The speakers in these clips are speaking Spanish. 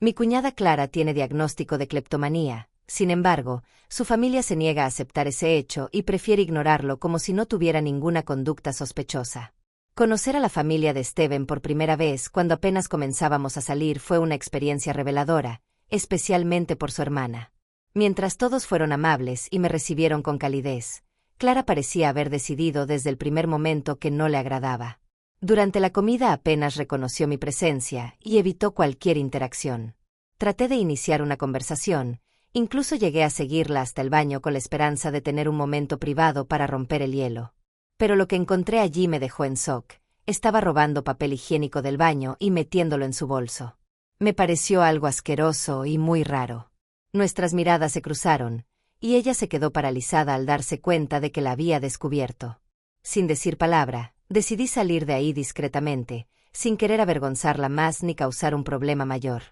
Mi cuñada Clara tiene diagnóstico de cleptomanía. Sin embargo, su familia se niega a aceptar ese hecho y prefiere ignorarlo como si no tuviera ninguna conducta sospechosa. Conocer a la familia de Steven por primera vez cuando apenas comenzábamos a salir fue una experiencia reveladora, especialmente por su hermana. Mientras todos fueron amables y me recibieron con calidez, Clara parecía haber decidido desde el primer momento que no le agradaba. Durante la comida apenas reconoció mi presencia y evitó cualquier interacción. Traté de iniciar una conversación, incluso llegué a seguirla hasta el baño con la esperanza de tener un momento privado para romper el hielo. Pero lo que encontré allí me dejó en shock. Estaba robando papel higiénico del baño y metiéndolo en su bolso. Me pareció algo asqueroso y muy raro. Nuestras miradas se cruzaron, y ella se quedó paralizada al darse cuenta de que la había descubierto. Sin decir palabra, decidí salir de ahí discretamente, sin querer avergonzarla más ni causar un problema mayor.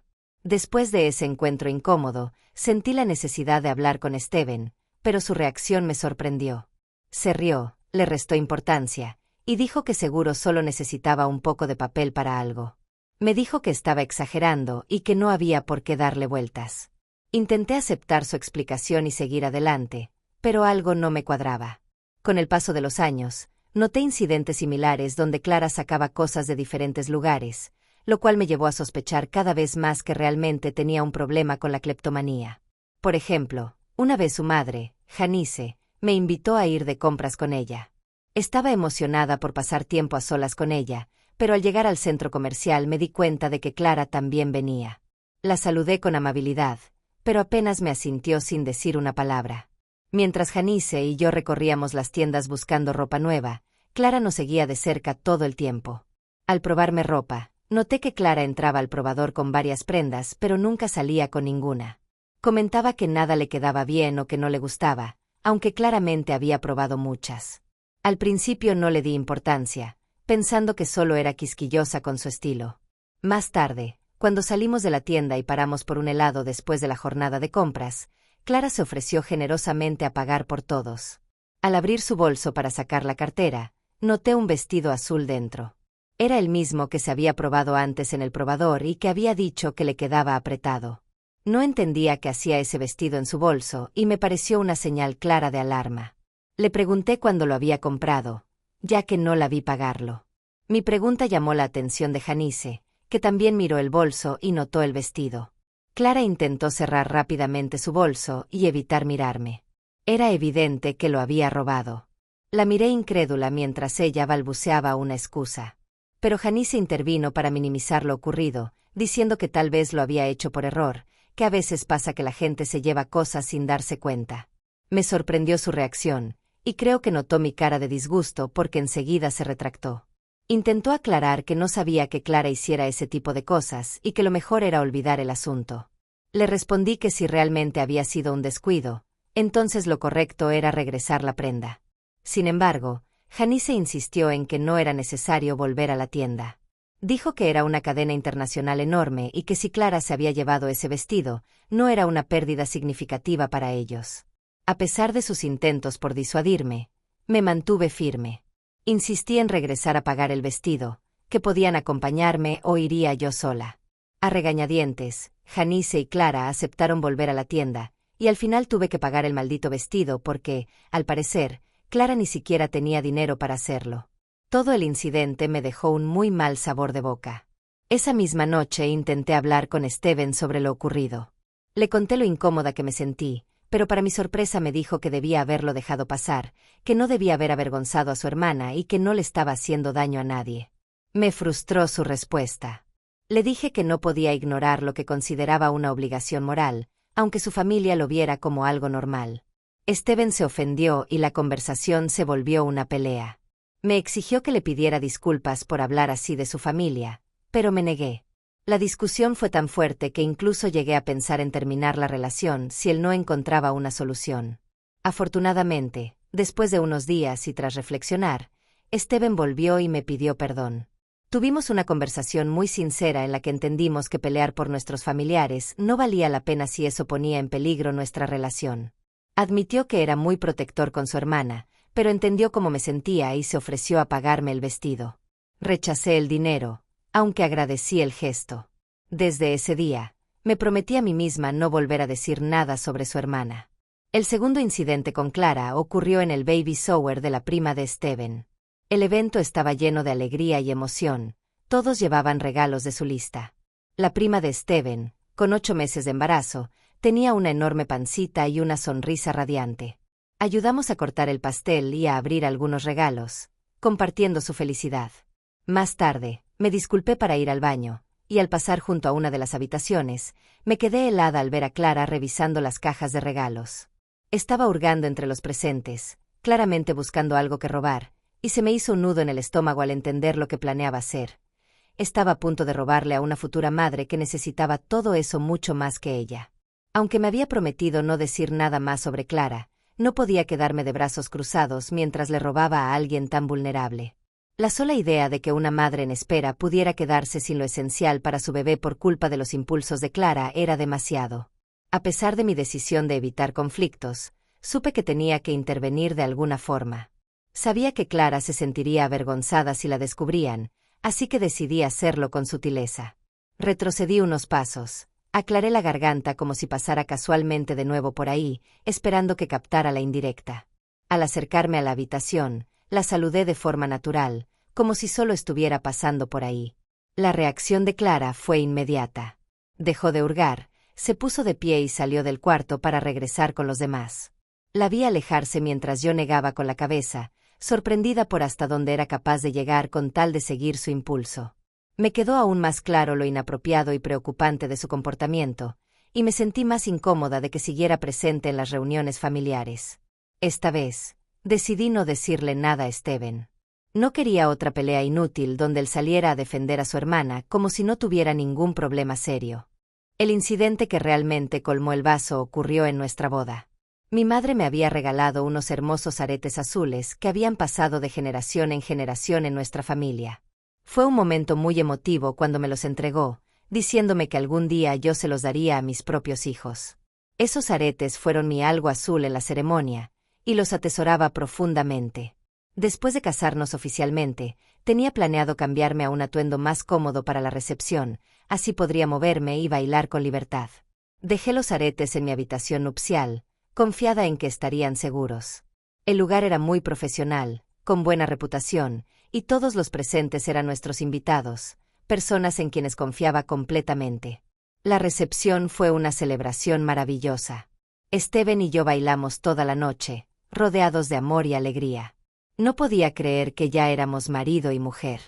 Después de ese encuentro incómodo, sentí la necesidad de hablar con Steven, pero su reacción me sorprendió. Se rió, le restó importancia, y dijo que seguro solo necesitaba un poco de papel para algo. Me dijo que estaba exagerando y que no había por qué darle vueltas. Intenté aceptar su explicación y seguir adelante, pero algo no me cuadraba. Con el paso de los años, noté incidentes similares donde Clara sacaba cosas de diferentes lugares, lo cual me llevó a sospechar cada vez más que realmente tenía un problema con la cleptomanía. Por ejemplo, una vez su madre, Janice, me invitó a ir de compras con ella. Estaba emocionada por pasar tiempo a solas con ella, pero al llegar al centro comercial me di cuenta de que Clara también venía. La saludé con amabilidad, pero apenas me asintió sin decir una palabra. Mientras Janice y yo recorríamos las tiendas buscando ropa nueva, Clara nos seguía de cerca todo el tiempo. Al probarme ropa, noté que Clara entraba al probador con varias prendas, pero nunca salía con ninguna. Comentaba que nada le quedaba bien o que no le gustaba, aunque claramente había probado muchas. Al principio no le di importancia, pensando que solo era quisquillosa con su estilo. Más tarde, cuando salimos de la tienda y paramos por un helado después de la jornada de compras, Clara se ofreció generosamente a pagar por todos. Al abrir su bolso para sacar la cartera, noté un vestido azul dentro. Era el mismo que se había probado antes en el probador y que había dicho que le quedaba apretado. No entendía qué hacía ese vestido en su bolso y me pareció una señal clara de alarma. Le pregunté cuándo lo había comprado, ya que no la vi pagarlo. Mi pregunta llamó la atención de Janice, que también miró el bolso y notó el vestido. Clara intentó cerrar rápidamente su bolso y evitar mirarme. Era evidente que lo había robado. La miré incrédula mientras ella balbuceaba una excusa. Pero Janice intervino para minimizar lo ocurrido, diciendo que tal vez lo había hecho por error, que a veces pasa que la gente se lleva cosas sin darse cuenta. Me sorprendió su reacción, y creo que notó mi cara de disgusto porque enseguida se retractó. Intentó aclarar que no sabía que Clara hiciera ese tipo de cosas y que lo mejor era olvidar el asunto. Le respondí que si realmente había sido un descuido, entonces lo correcto era regresar la prenda. Sin embargo, Janice insistió en que no era necesario volver a la tienda. Dijo que era una cadena internacional enorme y que si Clara se había llevado ese vestido, no era una pérdida significativa para ellos. A pesar de sus intentos por disuadirme, me mantuve firme. Insistí en regresar a pagar el vestido, que podían acompañarme o iría yo sola. A regañadientes, Janice y Clara aceptaron volver a la tienda, y al final tuve que pagar el maldito vestido porque, al parecer, Clara ni siquiera tenía dinero para hacerlo. Todo el incidente me dejó un muy mal sabor de boca. Esa misma noche intenté hablar con Steven sobre lo ocurrido. Le conté lo incómoda que me sentí, pero para mi sorpresa me dijo que debía haberlo dejado pasar, que no debía haber avergonzado a su hermana y que no le estaba haciendo daño a nadie. Me frustró su respuesta. Le dije que no podía ignorar lo que consideraba una obligación moral, aunque su familia lo viera como algo normal. Steven se ofendió y la conversación se volvió una pelea. Me exigió que le pidiera disculpas por hablar así de su familia, pero me negué. La discusión fue tan fuerte que incluso llegué a pensar en terminar la relación si él no encontraba una solución. Afortunadamente, después de unos días y tras reflexionar, Steven volvió y me pidió perdón. Tuvimos una conversación muy sincera en la que entendimos que pelear por nuestros familiares no valía la pena si eso ponía en peligro nuestra relación. Admitió que era muy protector con su hermana, pero entendió cómo me sentía y se ofreció a pagarme el vestido. Rechacé el dinero, aunque agradecí el gesto. Desde ese día, Me prometí a mí misma no volver a decir nada sobre su hermana. El segundo incidente con Clara ocurrió en el baby shower de la prima de Steven. El evento estaba lleno de alegría y emoción. Todos llevaban regalos de su lista. La prima de Steven, con 8 meses de embarazo, tenía una enorme pancita y una sonrisa radiante. Ayudamos a cortar el pastel y a abrir algunos regalos, compartiendo su felicidad. Más tarde, me disculpé para ir al baño, y al pasar junto a una de las habitaciones, me quedé helada al ver a Clara revisando las cajas de regalos. Estaba hurgando entre los presentes, claramente buscando algo que robar, y se me hizo un nudo en el estómago al entender lo que planeaba hacer. Estaba a punto de robarle a una futura madre que necesitaba todo eso mucho más que ella. Aunque me había prometido no decir nada más sobre Clara, no podía quedarme de brazos cruzados mientras le robaba a alguien tan vulnerable. La sola idea de que una madre en espera pudiera quedarse sin lo esencial para su bebé por culpa de los impulsos de Clara era demasiado. A pesar de mi decisión de evitar conflictos, supe que tenía que intervenir de alguna forma. Sabía que Clara se sentiría avergonzada si la descubrían, así que decidí hacerlo con sutileza. Retrocedí unos pasos, aclaré la garganta como si pasara casualmente de nuevo por ahí, esperando que captara la indirecta. Al acercarme a la habitación, la saludé de forma natural, como si solo estuviera pasando por ahí. La reacción de Clara fue inmediata. Dejó de hurgar, se puso de pie y salió del cuarto para regresar con los demás. La vi alejarse mientras yo negaba con la cabeza, sorprendida por hasta dónde era capaz de llegar con tal de seguir su impulso. Me quedó aún más claro lo inapropiado y preocupante de su comportamiento, y me sentí más incómoda de que siguiera presente en las reuniones familiares. Esta vez, decidí no decirle nada a Steven. No quería otra pelea inútil donde él saliera a defender a su hermana como si no tuviera ningún problema serio. El incidente que realmente colmó el vaso ocurrió en nuestra boda. Mi madre me había regalado unos hermosos aretes azules que habían pasado de generación en generación en nuestra familia. Fue un momento muy emotivo cuando me los entregó, diciéndome que algún día yo se los daría a mis propios hijos. Esos aretes fueron mi algo azul en la ceremonia, y los atesoraba profundamente. Después de casarnos oficialmente, tenía planeado cambiarme a un atuendo más cómodo para la recepción, así podría moverme y bailar con libertad. Dejé los aretes en mi habitación nupcial, confiada en que estarían seguros. El lugar era muy profesional, con buena reputación, y todos los presentes eran nuestros invitados, personas en quienes confiaba completamente. La recepción fue una celebración maravillosa. Steven y yo bailamos toda la noche, rodeados de amor y alegría. No podía creer que ya éramos marido y mujer.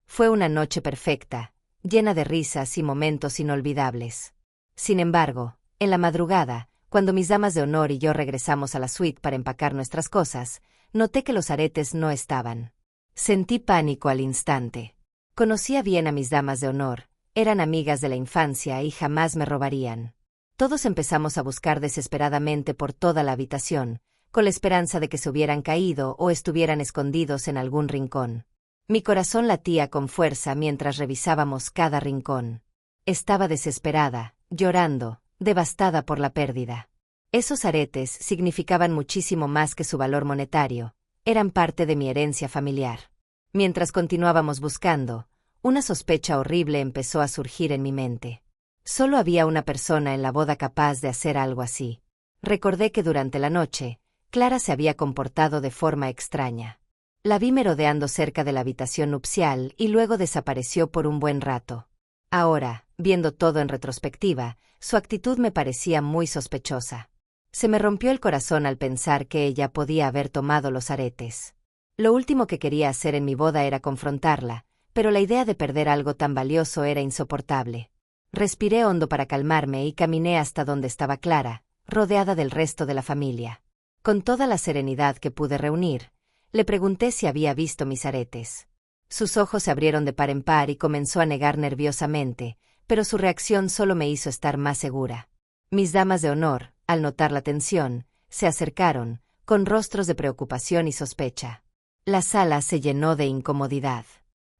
Fue una noche perfecta, llena de risas y momentos inolvidables. Sin embargo, en la madrugada, cuando mis damas de honor y yo regresamos a la suite para empacar nuestras cosas, noté que los aretes no estaban. Sentí pánico al instante. Conocía bien a mis damas de honor, eran amigas de la infancia y jamás me robarían. Todos empezamos a buscar desesperadamente por toda la habitación, con la esperanza de que se hubieran caído o estuvieran escondidos en algún rincón. Mi corazón latía con fuerza mientras revisábamos cada rincón. Estaba desesperada, llorando, devastada por la pérdida. Esos aretes significaban muchísimo más que su valor monetario, eran parte de mi herencia familiar. Mientras continuábamos buscando, una sospecha horrible empezó a surgir en mi mente. Solo había una persona en la boda capaz de hacer algo así. Recordé que durante la noche, Clara se había comportado de forma extraña. La vi merodeando cerca de la habitación nupcial y luego desapareció por un buen rato. Ahora, viendo todo en retrospectiva, su actitud me parecía muy sospechosa. Se me rompió el corazón al pensar que ella podía haber tomado los aretes. Lo último que quería hacer en mi boda era confrontarla, pero la idea de perder algo tan valioso era insoportable. Respiré hondo para calmarme y caminé hasta donde estaba Clara, rodeada del resto de la familia. Con toda la serenidad que pude reunir, le pregunté si había visto mis aretes. Sus ojos se abrieron de par en par y comenzó a negar nerviosamente, pero su reacción solo me hizo estar más segura. Mis damas de honor, al notar la tensión, se acercaron, con rostros de preocupación y sospecha. La sala se llenó de incomodidad.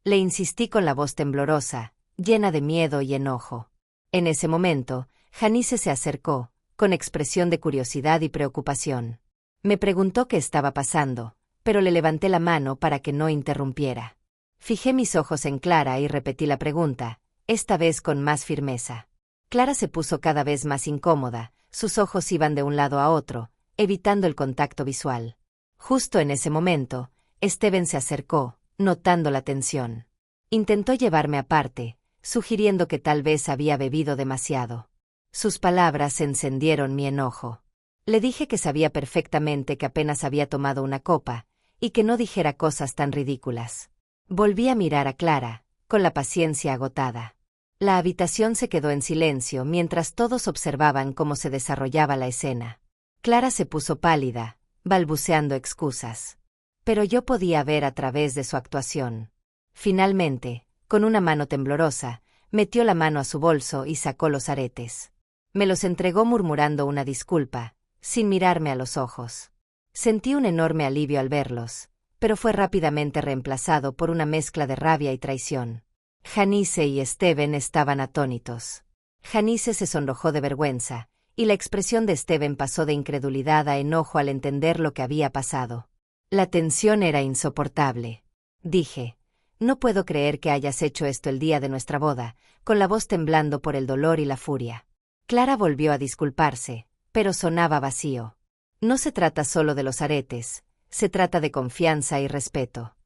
Le insistí con la voz temblorosa, llena de miedo y enojo. En ese momento, Janice se acercó, con expresión de curiosidad y preocupación. Me preguntó qué estaba pasando, pero le levanté la mano para que no interrumpiera. Fijé mis ojos en Clara y repetí la pregunta, esta vez con más firmeza. Clara se puso cada vez más incómoda, sus ojos iban de un lado a otro, evitando el contacto visual. Justo en ese momento, Steven se acercó, notando la tensión. Intentó llevarme aparte, sugiriendo que tal vez había bebido demasiado. Sus palabras encendieron mi enojo. Le dije que sabía perfectamente que apenas había tomado una copa, y que no dijera cosas tan ridículas. Volví a mirar a Clara, con la paciencia agotada. La habitación se quedó en silencio mientras todos observaban cómo se desarrollaba la escena. Clara se puso pálida, balbuceando excusas. Pero yo podía ver a través de su actuación. Finalmente, con una mano temblorosa, metió la mano a su bolso y sacó los aretes. Me los entregó murmurando una disculpa, sin mirarme a los ojos. Sentí un enorme alivio al verlos, pero fue rápidamente reemplazado por una mezcla de rabia y traición. Janice y Steven estaban atónitos. Janice se sonrojó de vergüenza, y la expresión de Steven pasó de incredulidad a enojo al entender lo que había pasado. La tensión era insoportable. Dije, no puedo creer que hayas hecho esto el día de nuestra boda, con la voz temblando por el dolor y la furia. Clara volvió a disculparse, pero sonaba vacío. No se trata solo de los aretes, se trata de confianza y respeto.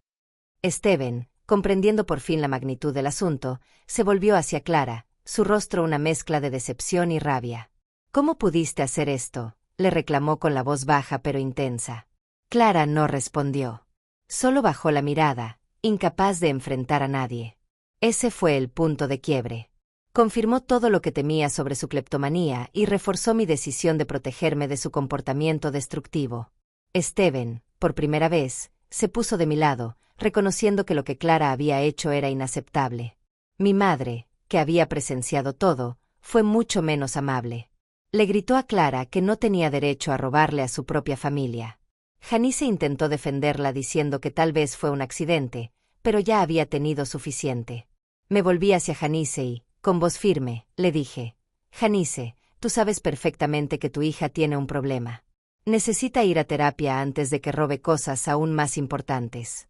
Steven, comprendiendo por fin la magnitud del asunto, se volvió hacia Clara, su rostro una mezcla de decepción y rabia. ¿Cómo pudiste hacer esto?, le reclamó con la voz baja pero intensa. Clara no respondió. Solo bajó la mirada, incapaz de enfrentar a nadie. Ese fue el punto de quiebre. Confirmó todo lo que temía sobre su cleptomanía y reforzó mi decisión de protegerme de su comportamiento destructivo. Steven, por primera vez, se puso de mi lado, reconociendo que lo que Clara había hecho era inaceptable. Mi madre, que había presenciado todo, fue mucho menos amable. Le gritó a Clara que no tenía derecho a robarle a su propia familia. Janice intentó defenderla diciendo que tal vez fue un accidente, pero ya había tenido suficiente. Me volví hacia Janice y, con voz firme, le dije, Janice, tú sabes perfectamente que tu hija tiene un problema. Necesita ir a terapia antes de que robe cosas aún más importantes.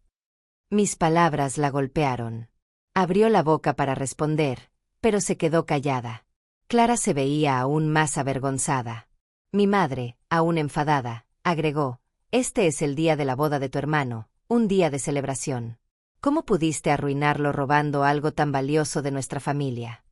Mis palabras la golpearon. Abrió la boca para responder, pero se quedó callada. Clara se veía aún más avergonzada. Mi madre, aún enfadada, agregó, este es el día de la boda de tu hermano, un día de celebración. ¿Cómo pudiste arruinarlo robando algo tan valioso de nuestra familia?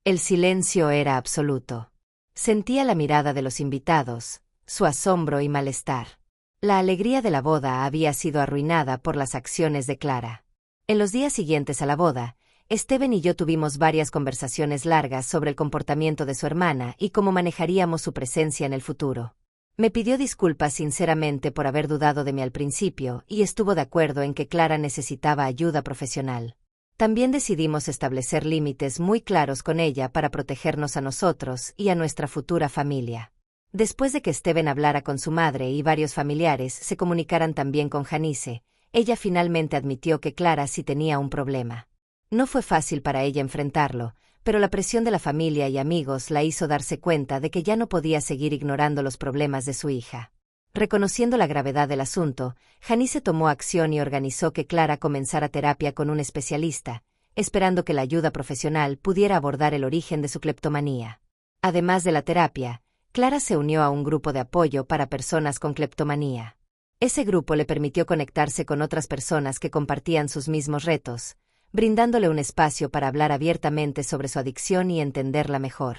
El silencio era absoluto. Sentía la mirada de los invitados, su asombro y malestar. La alegría de la boda había sido arruinada por las acciones de Clara. En los días siguientes a la boda, Steven y yo tuvimos varias conversaciones largas sobre el comportamiento de su hermana y cómo manejaríamos su presencia en el futuro. Me pidió disculpas sinceramente por haber dudado de mí al principio y estuvo de acuerdo en que Clara necesitaba ayuda profesional. También decidimos establecer límites muy claros con ella para protegernos a nosotros y a nuestra futura familia. Después de que Steven hablara con su madre y varios familiares se comunicaran también con Janice, ella finalmente admitió que Clara sí tenía un problema. No fue fácil para ella enfrentarlo, pero la presión de la familia y amigos la hizo darse cuenta de que ya no podía seguir ignorando los problemas de su hija. Reconociendo la gravedad del asunto, Janice tomó acción y organizó que Clara comenzara terapia con un especialista, esperando que la ayuda profesional pudiera abordar el origen de su cleptomanía. Además de la terapia, Clara se unió a un grupo de apoyo para personas con cleptomanía. Ese grupo le permitió conectarse con otras personas que compartían sus mismos retos, brindándole un espacio para hablar abiertamente sobre su adicción y entenderla mejor.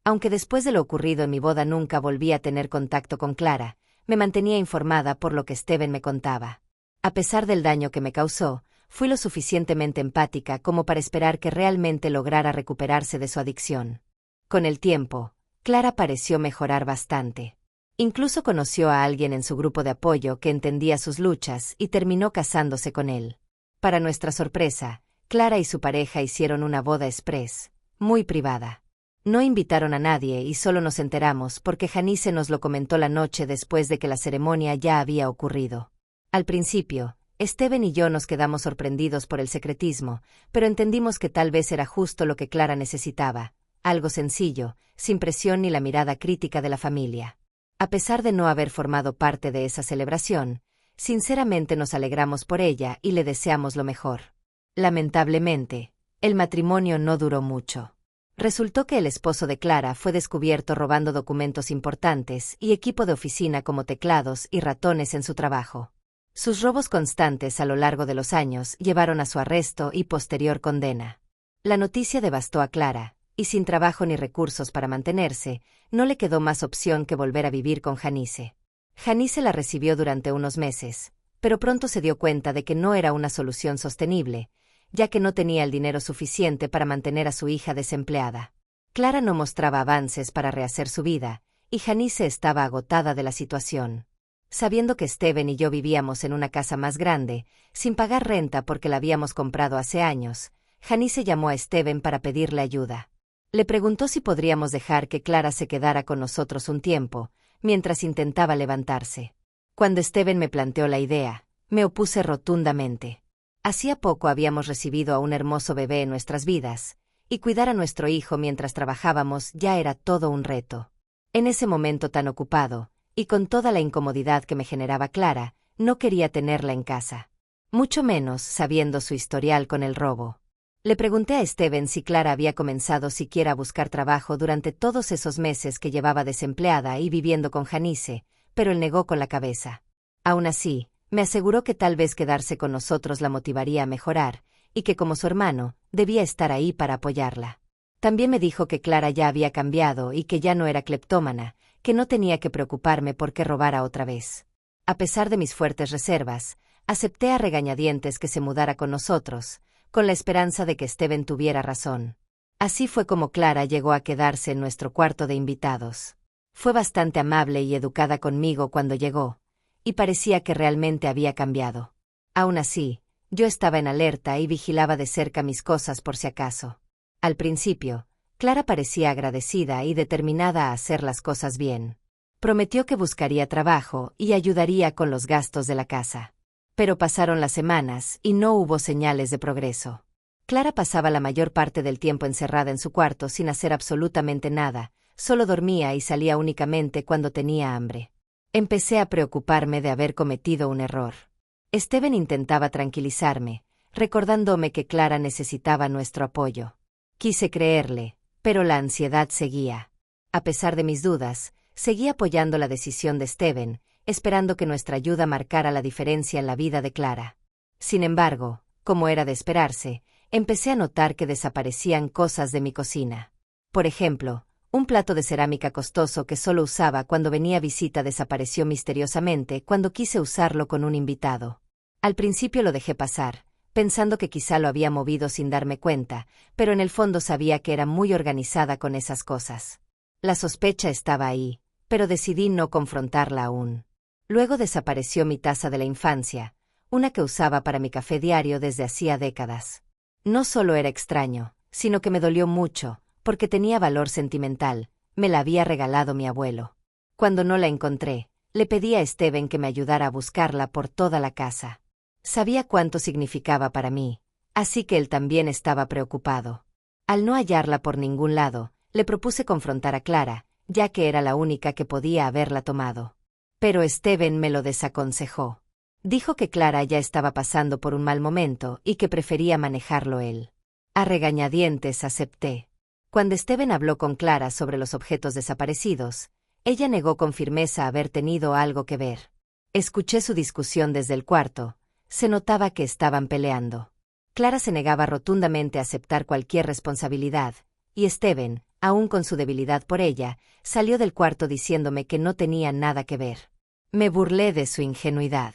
Aunque después de lo ocurrido en mi boda nunca volví a tener contacto con Clara, me mantenía informada por lo que Steven me contaba. A pesar del daño que me causó, fui lo suficientemente empática como para esperar que realmente lograra recuperarse de su adicción. Con el tiempo, Clara pareció mejorar bastante. Incluso conoció a alguien en su grupo de apoyo que entendía sus luchas y terminó casándose con él. Para nuestra sorpresa, Clara y su pareja hicieron una boda express, muy privada. No invitaron a nadie y solo nos enteramos porque Janice nos lo comentó la noche después de que la ceremonia ya había ocurrido. Al principio, Steven y yo nos quedamos sorprendidos por el secretismo, pero entendimos que tal vez era justo lo que Clara necesitaba, algo sencillo, sin presión ni la mirada crítica de la familia. A pesar de no haber formado parte de esa celebración, sinceramente nos alegramos por ella y le deseamos lo mejor. Lamentablemente, el matrimonio no duró mucho. Resultó que el esposo de Clara fue descubierto robando documentos importantes y equipo de oficina como teclados y ratones en su trabajo. Sus robos constantes a lo largo de los años llevaron a su arresto y posterior condena. La noticia devastó a Clara, y sin trabajo ni recursos para mantenerse, no le quedó más opción que volver a vivir con Janice. Janice la recibió durante unos meses, pero pronto se dio cuenta de que no era una solución sostenible, ya que no tenía el dinero suficiente para mantener a su hija desempleada. Clara no mostraba avances para rehacer su vida, y Janice estaba agotada de la situación. Sabiendo que Steven y yo vivíamos en una casa más grande, sin pagar renta porque la habíamos comprado hace años, Janice llamó a Steven para pedirle ayuda. Le preguntó si podríamos dejar que Clara se quedara con nosotros un tiempo, mientras intentaba levantarse. Cuando Steven me planteó la idea, me opuse rotundamente. Hacía poco habíamos recibido a un hermoso bebé en nuestras vidas, y cuidar a nuestro hijo mientras trabajábamos ya era todo un reto. En ese momento tan ocupado, y con toda la incomodidad que me generaba Clara, no quería tenerla en casa. Mucho menos sabiendo su historial con el robo. Le pregunté a Steven si Clara había comenzado siquiera a buscar trabajo durante todos esos meses que llevaba desempleada y viviendo con Janice, pero él negó con la cabeza. Aún así, me aseguró que tal vez quedarse con nosotros la motivaría a mejorar, y que como su hermano, debía estar ahí para apoyarla. También me dijo que Clara ya había cambiado y que ya no era cleptómana, que no tenía que preocuparme por qué robara otra vez. A pesar de mis fuertes reservas, acepté a regañadientes que se mudara con nosotros, con la esperanza de que Steven tuviera razón. Así fue como Clara llegó a quedarse en nuestro cuarto de invitados. Fue bastante amable y educada conmigo cuando llegó, y parecía que realmente había cambiado. Aún así, yo estaba en alerta y vigilaba de cerca mis cosas por si acaso. Al principio, Clara parecía agradecida y determinada a hacer las cosas bien. Prometió que buscaría trabajo y ayudaría con los gastos de la casa. Pero pasaron las semanas y no hubo señales de progreso. Clara pasaba la mayor parte del tiempo encerrada en su cuarto sin hacer absolutamente nada, solo dormía y salía únicamente cuando tenía hambre. Empecé a preocuparme de haber cometido un error. Steven intentaba tranquilizarme, recordándome que Clara necesitaba nuestro apoyo. Quise creerle, pero la ansiedad seguía. A pesar de mis dudas, seguí apoyando la decisión de Steven, esperando que nuestra ayuda marcara la diferencia en la vida de Clara. Sin embargo, como era de esperarse, empecé a notar que desaparecían cosas de mi cocina. Por ejemplo, un plato de cerámica costoso que solo usaba cuando venía visita desapareció misteriosamente cuando quise usarlo con un invitado. Al principio lo dejé pasar, pensando que quizá lo había movido sin darme cuenta, pero en el fondo sabía que era muy organizada con esas cosas. La sospecha estaba ahí, pero decidí no confrontarla aún. Luego desapareció mi taza de la infancia, una que usaba para mi café diario desde hacía décadas. No solo era extraño, sino que me dolió mucho, porque tenía valor sentimental, me la había regalado mi abuelo. Cuando no la encontré, le pedí a Steven que me ayudara a buscarla por toda la casa. Sabía cuánto significaba para mí, así que él también estaba preocupado. Al no hallarla por ningún lado, le propuse confrontar a Clara, ya que era la única que podía haberla tomado. Pero Steven me lo desaconsejó. Dijo que Clara ya estaba pasando por un mal momento y que prefería manejarlo él. A regañadientes acepté. Cuando Steven habló con Clara sobre los objetos desaparecidos, ella negó con firmeza haber tenido algo que ver. Escuché su discusión desde el cuarto. Se notaba que estaban peleando. Clara se negaba rotundamente a aceptar cualquier responsabilidad, y Steven, aún con su debilidad por ella, salió del cuarto diciéndome que no tenía nada que ver. Me burlé de su ingenuidad.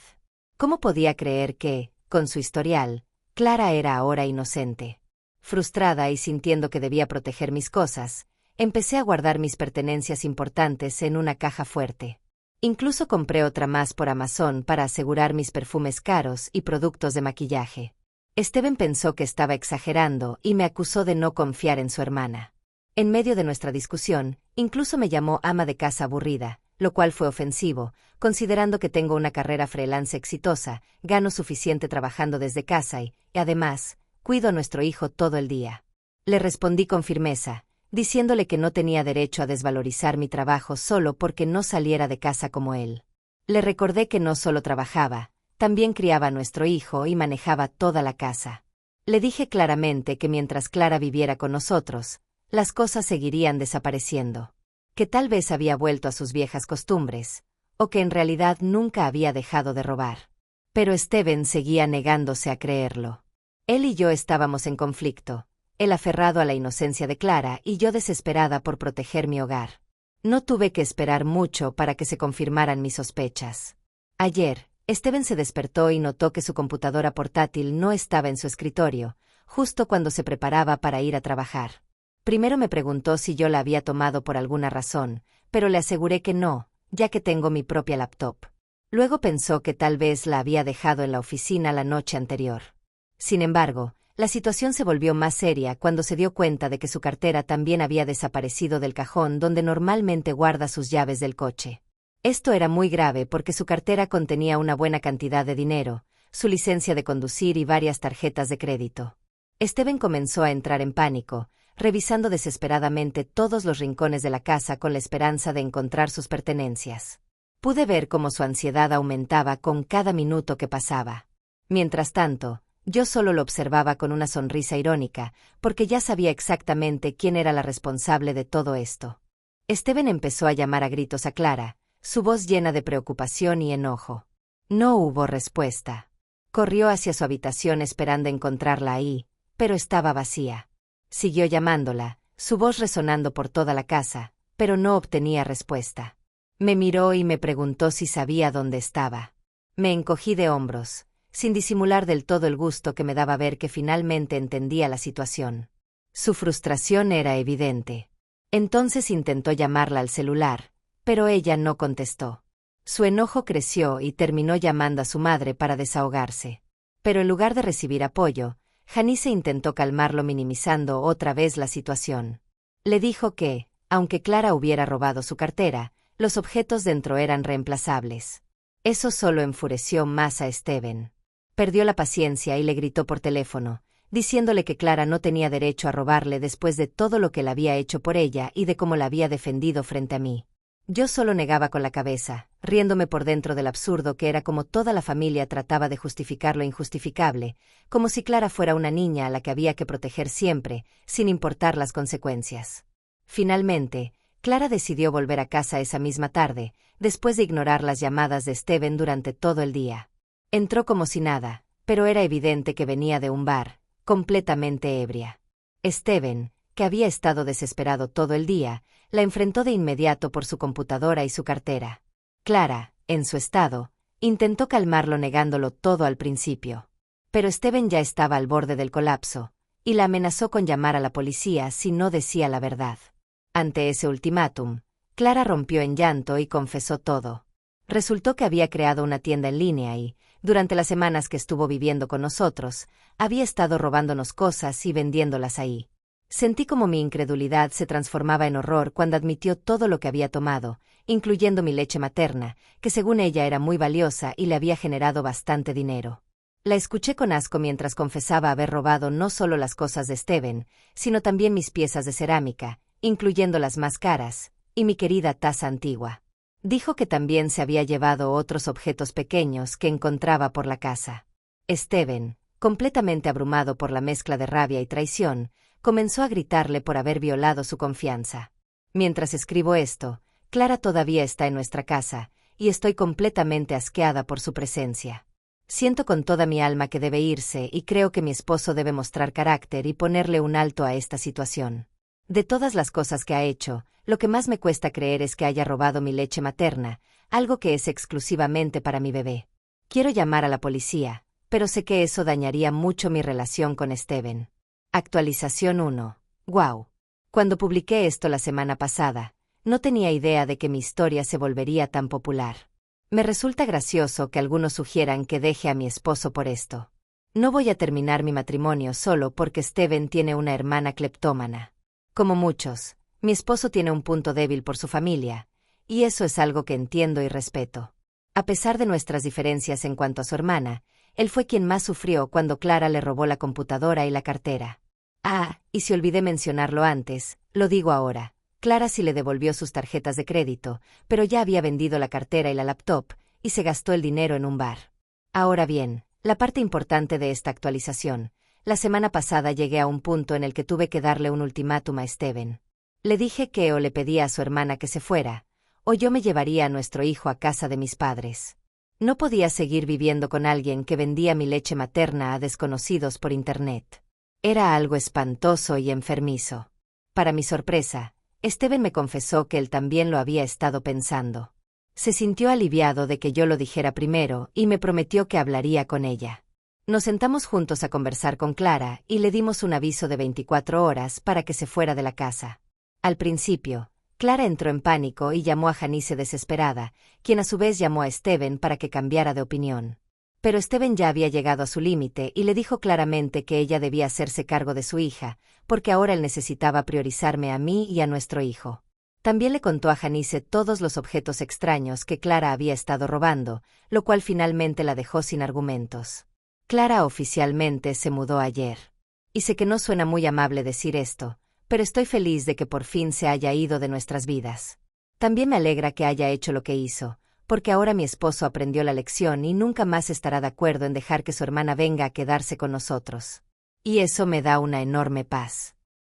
¿Cómo podía creer que, con su historial, Clara era ahora inocente? Frustrada y sintiendo que debía proteger mis cosas, empecé a guardar mis pertenencias importantes en una caja fuerte. Incluso compré otra más por Amazon para asegurar mis perfumes caros y productos de maquillaje. Steven pensó que estaba exagerando y me acusó de no confiar en su hermana. En medio de nuestra discusión, incluso me llamó ama de casa aburrida, lo cual fue ofensivo, considerando que tengo una carrera freelance exitosa, gano suficiente trabajando desde casa y, además, cuido a nuestro hijo todo el día. Le respondí con firmeza, diciéndole que no tenía derecho a desvalorizar mi trabajo solo porque no saliera de casa como él. Le recordé que no solo trabajaba, también criaba a nuestro hijo y manejaba toda la casa. Le dije claramente que mientras Clara viviera con nosotros, las cosas seguirían desapareciendo. Que tal vez había vuelto a sus viejas costumbres, o que en realidad nunca había dejado de robar. Pero Steven seguía negándose a creerlo. Él y yo estábamos en conflicto, él aferrado a la inocencia de Clara y yo desesperada por proteger mi hogar. No tuve que esperar mucho para que se confirmaran mis sospechas. Ayer, Steven se despertó y notó que su computadora portátil no estaba en su escritorio, justo cuando se preparaba para ir a trabajar. Primero me preguntó si yo la había tomado por alguna razón, pero le aseguré que no, ya que tengo mi propia laptop. Luego pensó que tal vez la había dejado en la oficina la noche anterior. Sin embargo, la situación se volvió más seria cuando se dio cuenta de que su cartera también había desaparecido del cajón donde normalmente guarda sus llaves del coche. Esto era muy grave porque su cartera contenía una buena cantidad de dinero, su licencia de conducir y varias tarjetas de crédito. Steven comenzó a entrar en pánico, revisando desesperadamente todos los rincones de la casa con la esperanza de encontrar sus pertenencias. Pude ver cómo su ansiedad aumentaba con cada minuto que pasaba. Mientras tanto, yo solo lo observaba con una sonrisa irónica, porque ya sabía exactamente quién era la responsable de todo esto. Steven empezó a llamar a gritos a Clara, su voz llena de preocupación y enojo. No hubo respuesta. Corrió hacia su habitación esperando encontrarla ahí, pero estaba vacía. Siguió llamándola, su voz resonando por toda la casa, pero no obtenía respuesta. Me miró y me preguntó si sabía dónde estaba. Me encogí de hombros, sin disimular del todo el gusto que me daba ver que finalmente entendía la situación. Su frustración era evidente. Entonces intentó llamarla al celular, pero ella no contestó. Su enojo creció y terminó llamando a su madre para desahogarse. Pero en lugar de recibir apoyo, Janice intentó calmarlo minimizando otra vez la situación. Le dijo que, aunque Clara hubiera robado su cartera, los objetos dentro eran reemplazables. Eso solo enfureció más a Steven. Perdió la paciencia y le gritó por teléfono, diciéndole que Clara no tenía derecho a robarle después de todo lo que él había hecho por ella y de cómo la había defendido frente a mí. Yo solo negaba con la cabeza, riéndome por dentro del absurdo que era como toda la familia trataba de justificar lo injustificable, como si Clara fuera una niña a la que había que proteger siempre, sin importar las consecuencias. Finalmente, Clara decidió volver a casa esa misma tarde, después de ignorar las llamadas de Steven durante todo el día. Entró como si nada, pero era evidente que venía de un bar, completamente ebria. Steven, que había estado desesperado todo el día, la enfrentó de inmediato por su computadora y su cartera. Clara, en su estado, intentó calmarlo negándolo todo al principio. Pero Steven ya estaba al borde del colapso, y la amenazó con llamar a la policía si no decía la verdad. Ante ese ultimátum, Clara rompió en llanto y confesó todo. Resultó que había creado una tienda en línea y, durante las semanas que estuvo viviendo con nosotros, había estado robándonos cosas y vendiéndolas ahí. Sentí como mi incredulidad se transformaba en horror cuando admitió todo lo que había tomado, incluyendo mi leche materna, que según ella era muy valiosa y le había generado bastante dinero. La escuché con asco mientras confesaba haber robado no solo las cosas de Steven, sino también mis piezas de cerámica, incluyendo las más caras, y mi querida taza antigua. Dijo que también se había llevado otros objetos pequeños que encontraba por la casa. Steven, completamente abrumado por la mezcla de rabia y traición, comenzó a gritarle por haber violado su confianza. Mientras escribo esto, Clara todavía está en nuestra casa, y estoy completamente asqueada por su presencia. Siento con toda mi alma que debe irse y creo que mi esposo debe mostrar carácter y ponerle un alto a esta situación. De todas las cosas que ha hecho, lo que más me cuesta creer es que haya robado mi leche materna, algo que es exclusivamente para mi bebé. Quiero llamar a la policía, pero sé que eso dañaría mucho mi relación con Steven. Actualización 1. Wow. Cuando publiqué esto la semana pasada, no tenía idea de que mi historia se volvería tan popular. Me resulta gracioso que algunos sugieran que deje a mi esposo por esto. No voy a terminar mi matrimonio solo porque Steven tiene una hermana cleptómana. Como muchos, mi esposo tiene un punto débil por su familia, y eso es algo que entiendo y respeto. A pesar de nuestras diferencias en cuanto a su hermana, él fue quien más sufrió cuando Clara le robó la computadora y la cartera. Ah, y si olvidé mencionarlo antes, lo digo ahora. Clara sí le devolvió sus tarjetas de crédito, pero ya había vendido la cartera y la laptop, y se gastó el dinero en un bar. Ahora bien, la parte importante de esta actualización, La semana pasada llegué a un punto en el que tuve que darle un ultimátum a Steven. Le dije que o le pedía a su hermana que se fuera, o yo me llevaría a nuestro hijo a casa de mis padres. No podía seguir viviendo con alguien que vendía mi leche materna a desconocidos por internet. Era algo espantoso y enfermizo. Para mi sorpresa, Steven me confesó que él también lo había estado pensando. Se sintió aliviado de que yo lo dijera primero y me prometió que hablaría con ella. Nos sentamos juntos a conversar con Clara y le dimos un aviso de 24 horas para que se fuera de la casa. Al principio, Clara entró en pánico y llamó a Janice desesperada, quien a su vez llamó a Steven para que cambiara de opinión. Pero Steven ya había llegado a su límite y le dijo claramente que ella debía hacerse cargo de su hija, porque ahora él necesitaba priorizarme a mí y a nuestro hijo. También le contó a Janice todos los objetos extraños que Clara había estado robando, lo cual finalmente la dejó sin argumentos. Clara oficialmente se mudó ayer. Y sé que no suena muy amable decir esto, pero estoy feliz de que por fin se haya ido de nuestras vidas. También me alegra que haya hecho lo que hizo, porque ahora mi esposo aprendió la lección y nunca más estará de acuerdo en dejar que su hermana venga a quedarse con nosotros. Y eso me da una enorme paz.